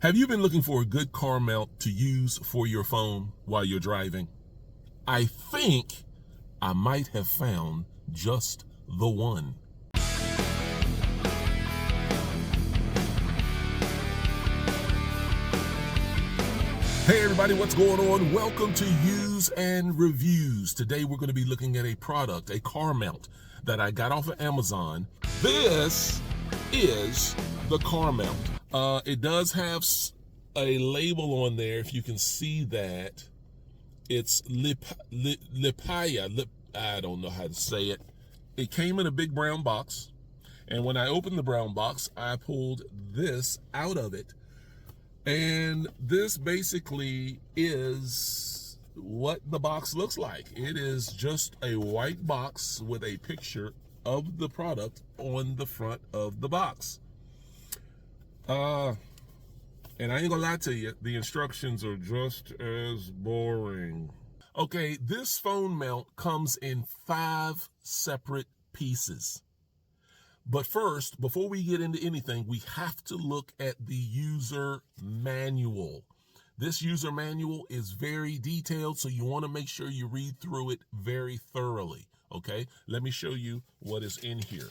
Have you been looking for a good car mount to use for your phone while you're driving? I think I might have found just the one. Hey everybody, what's going on? Welcome to Use and Reviews. Today we're going to be looking at a product, a car mount that I got off of Amazon. This is the car mount. It does have a label on there, if you can see that. It's Leepiya. I don't know how to say it. It came in a big brown box, and when I opened the brown box, I pulled this out of it. And this basically is what the box looks like. It is just a white box with a picture of the product on the front of the box. And I ain't gonna lie to you, the instructions are just as boring. Okay, this phone mount comes in 5 separate pieces. But first, before we get into anything, we have to look at the user manual. This user manual is very detailed, so you want to make sure you read through it very thoroughly. Okay, let me show you what is in here.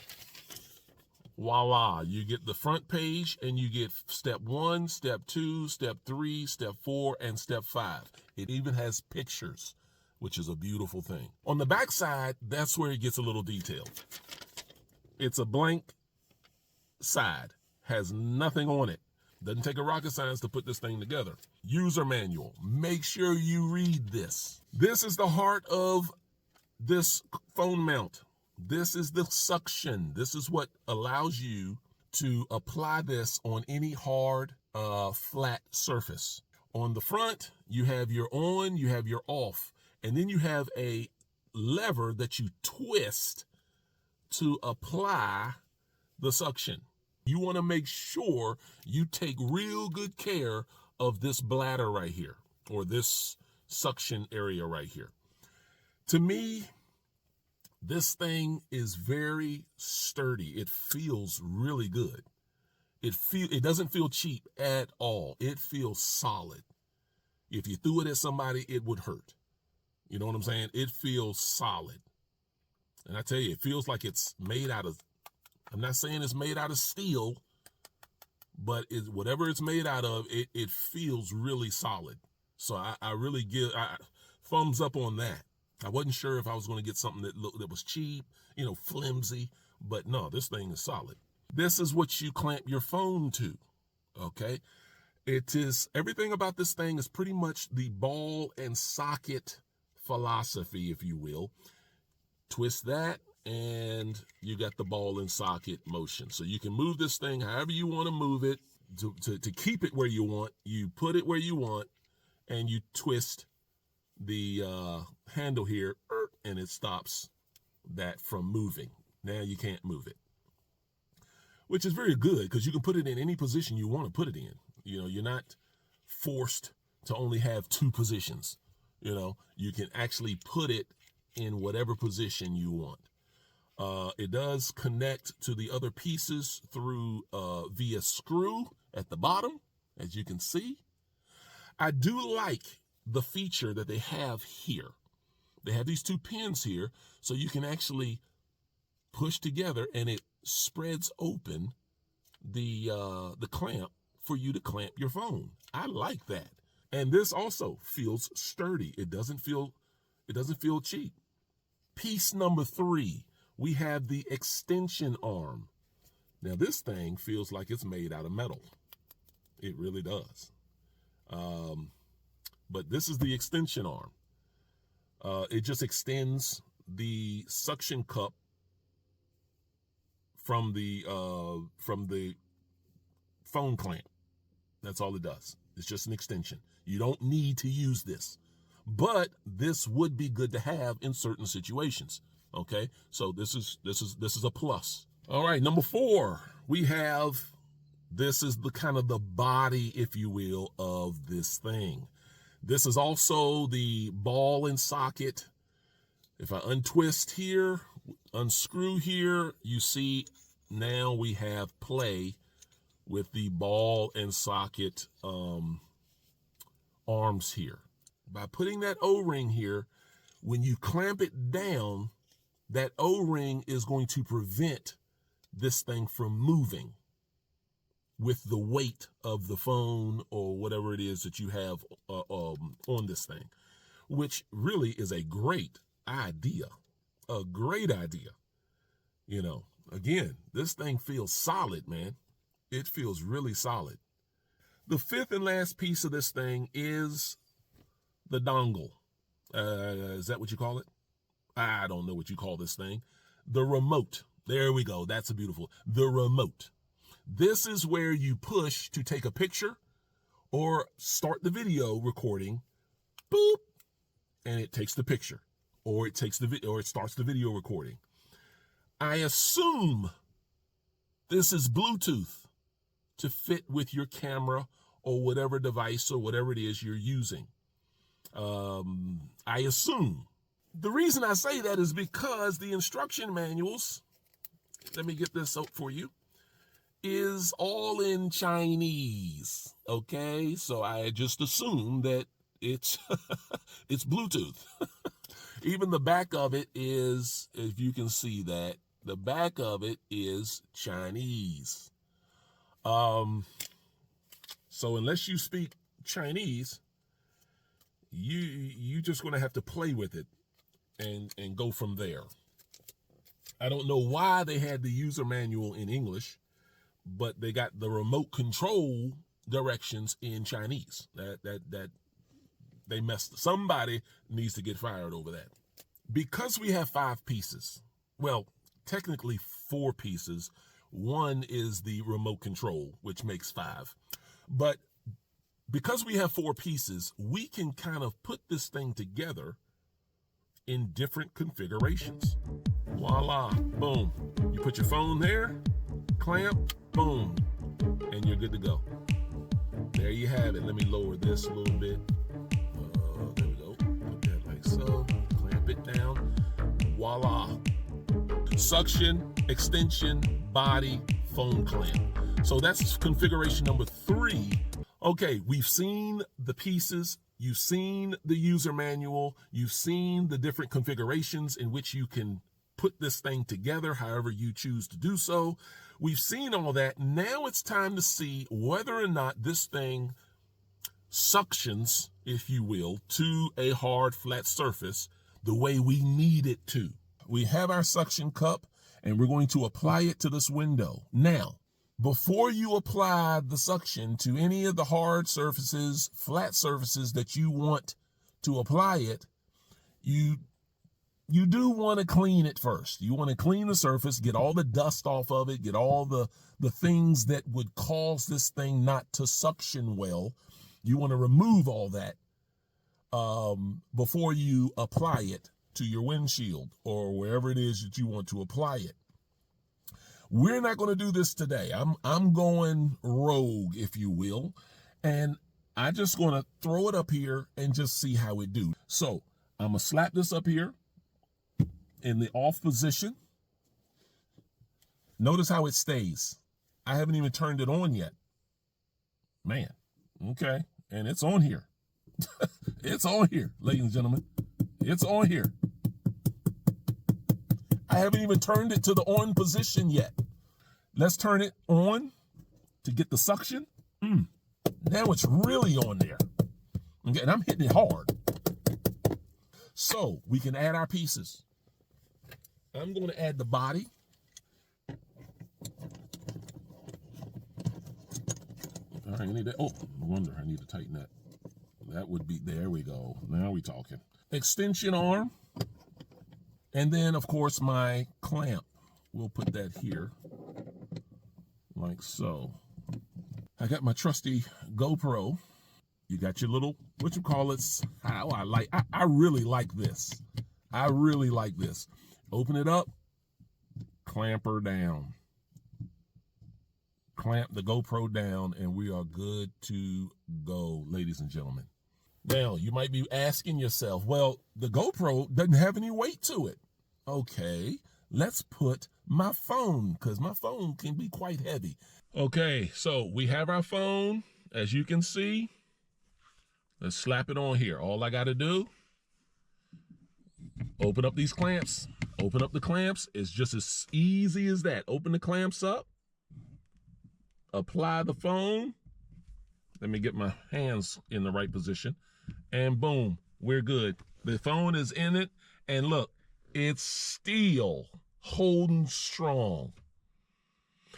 Voila, you get the front page and you get step 1, step 2, step 3, step 4, and step 5. It even has pictures, which is a beautiful thing. On the back side, that's where it gets a little detailed. It's a blank side, has nothing on it. Doesn't take a rocket science to put this thing together. User manual, make sure you read this. This is the heart of this phone mount. This is the suction. This is what allows you to apply this on any hard, flat surface. On the front, you have your on, you have your off, and then you have a lever that you twist to apply the suction. You want to make sure you take real good care of this bladder right here, or this suction area right here. To me, this thing is very sturdy. It feels really good. It doesn't feel cheap at all. It feels solid. If you threw it at somebody, it would hurt. You know what I'm saying? It feels solid. And I tell you, it feels like it's made out of, I'm not saying it's made out of steel, but whatever it's made out of, it feels really solid. So I really give thumbs up on that. I wasn't sure if I was going to get something that was cheap, flimsy, but no, this thing is solid. This is what you clamp your phone to, okay? It is, everything about this thing is pretty much the ball and socket philosophy, if you will. Twist that, and you got the ball and socket motion. So you can move this thing however you want to move it to keep it where you want. You put it where you want, and you twist the handle here, and it stops that from moving. Now you can't move it, which is very good because you can put it in any position you want to put it in. You're not forced to only have 2 positions. You can actually put it in whatever position you want. It does connect to the other pieces through via screw at the bottom, as you can see. I do like the feature that they have here. They have these 2 pins here, so you can actually push together and it spreads open the clamp for you to clamp your phone. I like that. And this also feels sturdy. It doesn't feel cheap. Piece number 3, we have the extension arm. Now this thing feels like it's made out of metal. It really does. But this is the extension arm. It just extends the suction cup from the phone clamp. That's all it does. It's just an extension. You don't need to use this, but this would be good to have in certain situations. Okay, so this is a plus. All right, number 4, we have, this is the kind of the body, if you will, of this thing. This is also the ball and socket. If I untwist here, unscrew here, you see now we have play with the ball and socket arms here. By putting that O-ring here, when you clamp it down, that O-ring is going to prevent this thing from moving with the weight of the phone or whatever it is that you have on this thing, which really is a great idea. A great idea. You know, again, this thing feels solid, man. It feels really solid. The fifth and last piece of this thing is the dongle. Is that what you call it? I don't know what you call this thing. The remote. There we go. That's a beautiful. The remote. This is where you push to take a picture or start the video recording. Boop. And it takes the picture, or it takes or it starts the video recording. I assume this is Bluetooth to fit with your camera or whatever device or whatever it is you're using. I assume. The reason I say that is because the instruction manuals, let me get this out for you, is all in Chinese. Okay, so I just assume that it's it's Bluetooth. Even the back of it is, if you can see that, the back of it is Chinese. So unless you speak Chinese, you just going to have to play with it and go from there. I don't know why they had the user manual in English, but they got the remote control directions in Chinese. That they messed. Somebody needs to get fired over that. Because we have 5 pieces, well, technically 4 pieces. One is the remote control, which makes 5. But because we have 4 pieces, we can kind of put this thing together in different configurations. Voila, boom. You put your phone there, clamp, boom, and you're good to go. There you have it. Let me lower this a little bit. There we go. Put that like so. Clamp it down. Voila. Suction, extension, body, phone clamp. So that's configuration number 3. Okay, we've seen the pieces. You've seen the user manual. You've seen the different configurations in which you can put this thing together however you choose to do so. We've seen all that. Now it's time to see whether or not this thing suctions, if you will, to a hard, flat surface the way we need it to. We have our suction cup, and we're going to apply it to this window. Now, before you apply the suction to any of the hard surfaces, flat surfaces that you want to apply it, you do want to clean it first. You want to clean the surface, get all the dust off of it, get all the things that would cause this thing not to suction well. You want to remove all that before you apply it to your windshield or wherever it is that you want to apply it. We're not going to do this today. I'm going rogue, if you will, and I just going to throw it up here and just see how it do. So I'm going to slap this up here in the off position. Notice how it stays. I haven't even turned it on yet. Man, okay, and it's on here. It's on here, ladies and gentlemen. It's on here. I haven't even turned it to the on position yet. Let's turn it on to get the suction. Now it's really on there. Okay, and I'm hitting it hard. So we can add our pieces. I'm going to add the body. All right, I need that. Oh, no wonder I need to tighten that. That would be, there we go. Now we're talking. Extension arm. And then, of course, my clamp. We'll put that here, like so. I got my trusty GoPro. You got your little, what you call it, I really like this. I really like this. Open it up, clamp her down. Clamp the GoPro down, and we are good to go, ladies and gentlemen. Now, you might be asking yourself, well, the GoPro doesn't have any weight to it. Okay, let's put my phone, because my phone can be quite heavy. Okay, so we have our phone, as you can see. Let's slap it on here. All I got to do, open up these clamps. Open up the clamps. It's just as easy as that. Open the clamps up. Apply the phone. Let me get my hands in the right position. And boom, we're good. The phone is in it. And look, it's still holding strong.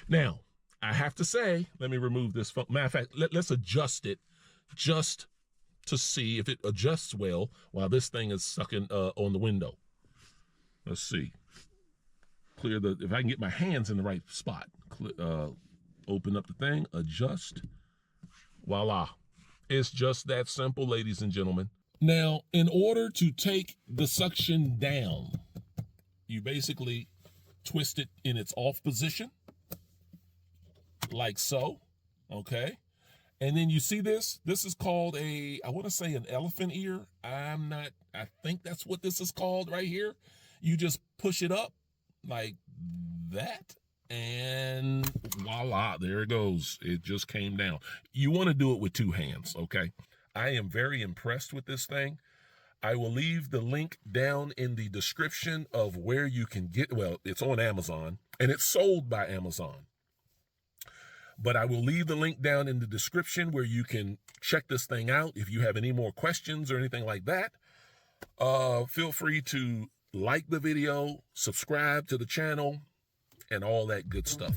Now, I have to say, let me remove this phone. Matter of fact, let's adjust it just to see if it adjusts well while this thing is sucking on the window. Let's see. Clear the, if I can get my hands in the right spot. Open up the thing, adjust. Voila. It's just that simple, ladies and gentlemen. Now, in order to take the suction down, you basically twist it in its off position, like so, okay? And then you see this? This is called I want to say an elephant ear. I think that's what this is called right here. You just push it up like that, and voila, there it goes. It just came down. You want to do it with two hands, okay? I am very impressed with this thing. I will leave the link down in the description of where you can get, well, it's on Amazon, and it's sold by Amazon. But I will leave the link down in the description where you can check this thing out. If you have any more questions or anything like that, feel free to like the video, subscribe to the channel, and all that good stuff.